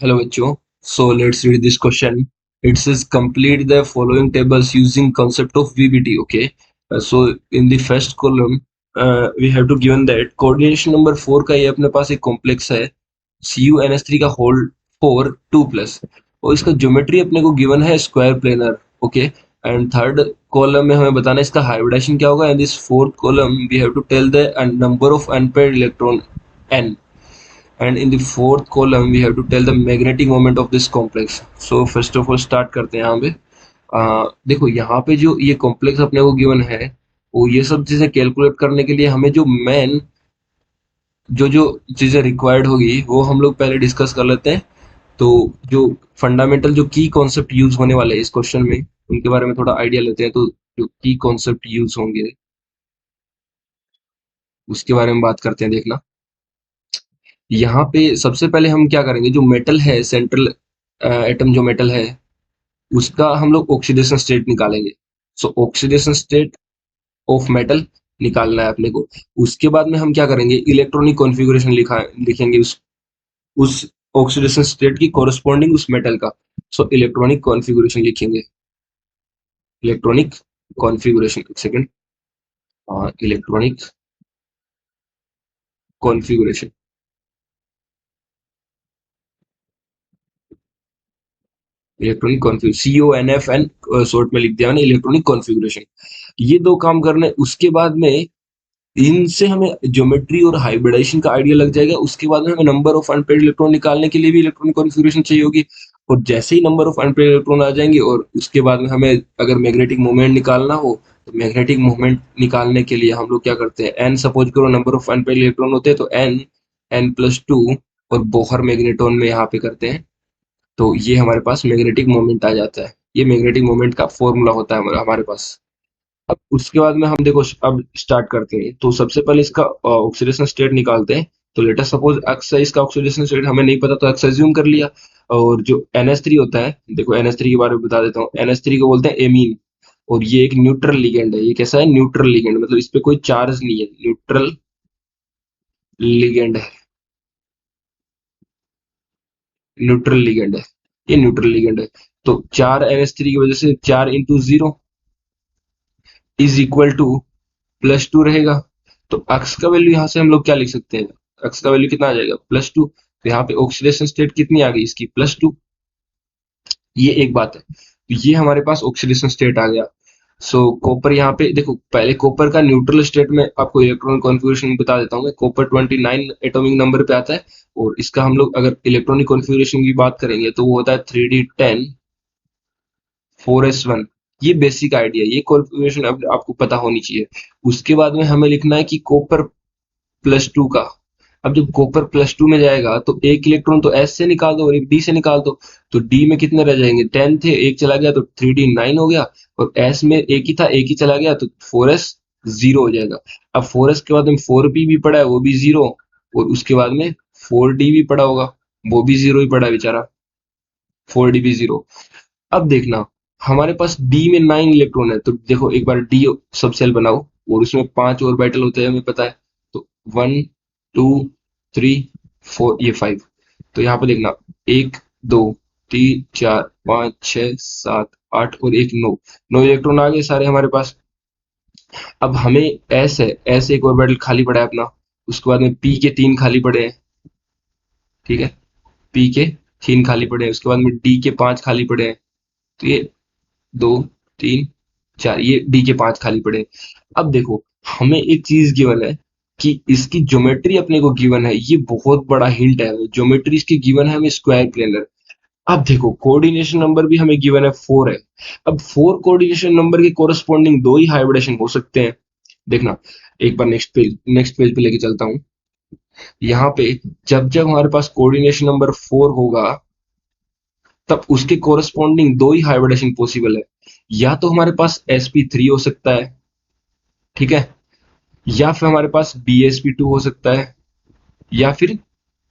Hello, Echo. So let's read this question. It says complete the following tables using concept of VBT. Okay. So in the first column, we have to given that coordination number 4 का ये अपने पास एक complex है CuNS3 का whole 4 2 plus और इसका geometry अपने को गिवन है square planar. Okay. And third column में हमें बताना है इसका हाइब्रिडेशन क्या होगा. And this fourth column we have to tell the number of unpaired electron n. And in the fourth column we have to tell the magnetic moment of this complex. So first of all start करते हैं यहाँ पे. देखो यहाँ पे जो ये complex अपने को गिवन है वो ये सब चीजें कैलकुलेट करने के लिए हमें जो मेन जो जो चीजें रिक्वायर्ड होगी वो हम लोग पहले डिस्कस कर लेते हैं. तो जो फंडामेंटल जो की कॉन्सेप्ट यूज होने वाले हैं इस क्वेश्चन में उनके बारे में थोड़ा आइडिया लेते हैं. तो जो की कॉन्सेप्ट यूज होंगे उसके बारे में बात करते हैं. देखना यहाँ पे सबसे पहले हम क्या करेंगे. जो मेटल है सेंट्रल एटम जो मेटल है उसका हम लोग ऑक्सीडेशन स्टेट निकालेंगे. सो ऑक्सीडेशन स्टेट ऑफ मेटल निकालना है अपने को. उसके बाद में हम क्या करेंगे इलेक्ट्रॉनिक कॉन्फ़िगरेशन लिखेंगे उस ऑक्सीडेशन स्टेट की कोरस्पॉन्डिंग उस मेटल का. सो इलेक्ट्रॉनिक कॉन्फ़िगरेशन लिखेंगे. इलेक्ट्रॉनिक कॉन्फ़िगरेशन एक second. Electronic configuration electronic configuration CONFN short में लिख दिया मैंने इलेक्ट्रॉनिक कॉन्फ़िगरेशन. ये दो काम करने उसके बाद में इनसे हमें ज्योमेट्री और हाइब्रिडाइजेशन का आइडिया लग जाएगा. उसके बाद में हमें नंबर ऑफ अनपेयर्ड इलेक्ट्रॉन निकालने के लिए भी इलेक्ट्रॉनिक कॉन्फ़िगरेशन चाहिए होगी. और जैसे ही नंबर ऑफ अनपेयर्ड इलेक्ट्रॉन आ जाएंगे और उसके बाद में हमें अगर मैग्नेटिक मोमेंट निकालना हो तो मैग्नेटिक मोमेंट निकालने के लिए हम लोग क्या करते हैं एन सपोज करो नंबर ऑफ अनपेयर्ड इलेक्ट्रॉन होते हैं तो n+2 और बोहर मैग्नेट्रॉन में यहाँ पे करते हैं. तो ये हमारे पास मैग्नेटिक मोमेंट आ जाता है. ये मैग्नेटिक मोमेंट का फॉर्मूला होता है हमारे पास. अब उसके बाद में हम देखो अब स्टार्ट करते हैं. तो सबसे पहले इसका ऑक्सीडेशन स्टेट निकालते हैं. तो लेट अस सपोज एक्स है इसका ऑक्सीडेशन स्टेट हमें नहीं पता तो एक्स अज्यूम कर लिया. और जो NH3 होता है देखो NH3 के बारे में बता देता हूँ. NH3 को बोलते हैं एमीन और ये एक न्यूट्रल लिगेंड है. ये कैसा है न्यूट्रल लिगेंड मतलब इस पे कोई चार्ज नहीं है. न्यूट्रल लिगेंड है. न्यूट्रल लिगेंड है. ये न्यूट्रल लिगेंड है. तो 4 NH3 की वजह से 4 × 0 इज इक्वल टू +2 रहेगा. तो अक्स का वैल्यू यहाँ से हम लोग क्या लिख सकते हैं. अक्स का वैल्यू कितना आ जाएगा +2. तो यहाँ पे ऑक्सीडेशन स्टेट कितनी आ गई इसकी +2. ये एक बात है. तो ये हमारे पास ऑक्सीडेशन स्टेट आ गया. सो कॉपर यहाँ पे देखो पहले कॉपर का न्यूट्रल स्टेट में आपको इलेक्ट्रॉनिक कॉन्फ़िगरेशन बता देता हूँ मैं. कॉपर 29 एटॉमिक नंबर पे आता है और इसका हम लोग अगर इलेक्ट्रॉनिक कॉन्फ़िगरेशन की बात करेंगे तो वो होता है 3d10 4s1. ये बेसिक आइडिया ये कॉन्फ़िगरेशन अब आपको पता होनी चाहिए. उसके बाद में हमें लिखना है कि कॉपर +2 का. अब जब कॉपर +2 में जाएगा तो एक इलेक्ट्रॉन तो S से निकाल दो और एक D से निकाल दो. तो D में कितने रह जाएंगे 10 थे एक चला गया तो 3d9 हो गया. और S में एक ही था एक ही चला गया तो 4s 0 हो जाएगा. अब 4s के बाद में 4p भी पड़ा है वो भी 0 और उसके बाद में 4d भी पड़ा होगा वो भी 0 ही पड़ा है बेचारा. 4d भी 0. अब देखना हमारे पास D में 9 इलेक्ट्रॉन है. तो देखो एक बार D सब सेल बनाओ और उसमें 5 ऑर्बिटल होते हैं हमें पता है. तो 1 2 3 4 ये 5. तो यहाँ पे देखना 1 2 3 4 5 6 7 8 और एक 9 इलेक्ट्रॉन आ गए सारे हमारे पास. अब हमें S है S एक ऑर्बिटल खाली पड़ा है अपना. उसके बाद में P के 3 खाली पड़े हैं. ठीक है P के 3 खाली पड़े हैं. उसके बाद में D के 5 खाली पड़े हैं. तो ये 2 3 4 ये D के 5 खाली पड़े. अब देखो हमें एक चीज गिवन है कि इसकी ज्योमेट्री अपने को गिवन है. ये बहुत बड़ा हिंट है. ज्योमेट्री इसकी गिवन है हमें स्क्वायर प्लेनर. अब देखो कोऑर्डिनेशन नंबर भी हमें गिवन है 4 है. अब 4 कोऑर्डिनेशन नंबर के कोरस्पॉन्डिंग दो ही हाइब्रिडेशन हो सकते हैं. देखना एक बार नेक्स्ट पेज पे लेके चलता हूँ. यहाँ पे जब जब हमारे पास कोऑर्डिनेशन नंबर 4 होगा तब उसके कोरस्पॉन्डिंग दो ही हाइब्रिडेशन पॉसिबल है. या तो हमारे पास sp3 हो सकता है. ठीक है या फिर हमारे पास bsp2 हो सकता है या फिर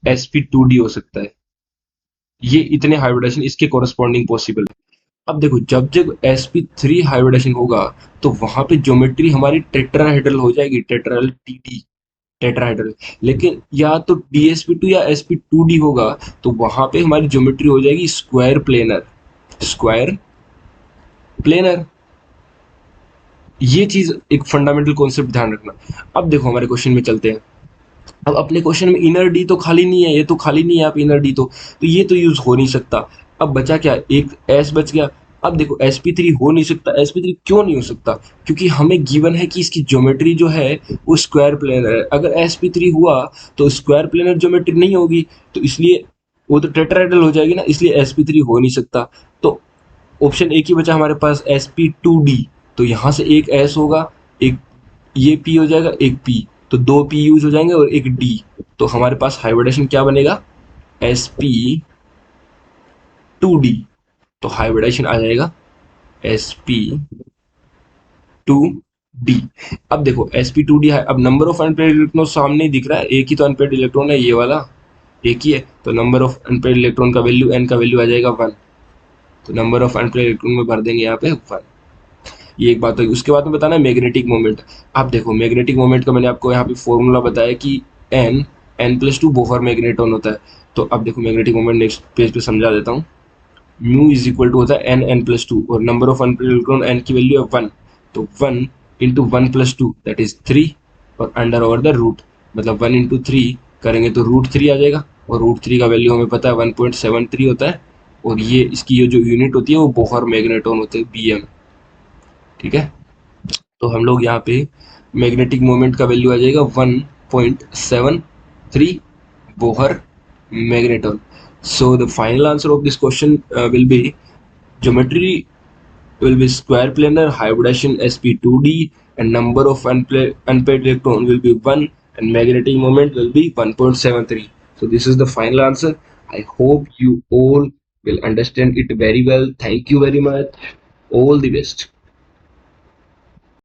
sp2d हो सकता है. ये इतने हाइब्रिडेशन इसके कोरस्पॉन्डिंग पॉसिबल है. अब देखो जब जब sp3 हाइब्रिडेशन होगा तो वहां पे ज्योमेट्री हमारी टेट्राहेड्रल हो जाएगी. Tetrahedral TD tetrahedral. लेकिन या तो DsP2 या sp2d होगा, तो वहां पे हमारी ज्योमेट्री हो जाएगी स्क्वायर प्लेनर। स्क्वायर प्लेनर, ये चीज एक फंडामेंटल कॉन्सेप्ट ध्यान रखना। अब देखो हमारे क्वेश्चन में चलते हैं। अब अपने क्वेश्चन में इनर डी तो खाली नहीं है, ये तो खाली नहीं है आप इनर डी, तो ये तो यूज हो नहीं सकता। अब बचा क्या, एक एस बच गया। अब देखो sp3 हो नहीं सकता। sp3 क्यों नहीं हो सकता, क्योंकि हमें गिवन है कि इसकी ज्योमेट्री जो है वो स्क्वायर प्लेनर है। अगर sp3 हुआ तो स्क्वायर प्लेनर ज्योमेट्री नहीं होगी, तो इसलिए वो तो टेट्राहेड्रल हो जाएगी ना, इसलिए sp3 हो नहीं सकता। तो ऑप्शन एक ही बचा हमारे पास sp2d। तो यहां से एक s होगा, एक ये p हो जाएगा, एक p, तो दो p यूज हो जाएंगे और एक d। तो हमारे पास हाइब्रिडेशन क्या बनेगा, sp2d। तो हाइब्रिडेशन आ जाएगा sp2d। अब देखो sp2d है। अब नंबर ऑफ अनपेयर्ड इलेक्ट्रॉन सामने ही दिख रहा है, एक ही तो अनपेयर्ड इलेक्ट्रॉन है, ये वाला एक ही है। तो नंबर ऑफ अनपेयर्ड इलेक्ट्रॉन का वैल्यू, n का वैल्यू आ जाएगा 1। तो नंबर ऑफ अनपेयर्ड इलेक्ट्रॉन में भर देंगे यहाँ पे 1। ये एक बात होगी। उसके बाद में बताना है मैग्नेटिक मोमेंट। आप देखो मैग्नेटिक मोमेंट का मैंने आपको यहाँ पे फॉर्मूला बताया कि n+2 बोहर मैग्नेटॉन होता है। तो अब देखो मैग्नेटिक मोमेंट नेक्स्ट पेज पे समझा देता हूँ। म्यू इज इक्वल टू होता है n+2, और number of unpaired electron n की वैल्यू है 1। तो 1 इंटू 1+2 दैट इज 3, और अंडर ओवर द रूट, मतलब 1 इंटू 3 करेंगे तो √3 आ जाएगा, और √3 का वैल्यू हमें पता है 1.73 होता है। और ये इसकी ये जो यूनिट होती है वो बोहर मैग्नेटॉन होते हैं, BM। ठीक है, तो हम लोग यहाँ पे मैग्नेटिक मोमेंट का वैल्यू आ जाएगा 1.73 Bohr magneton. So the final answer of this question will be geometry will be square planar, hybridization sp2d, and number of unpaired electron will be 1, and magnetic moment will be 1.73. So this is the final answer. I hope you all will understand it very well. Thank you very much. All the best.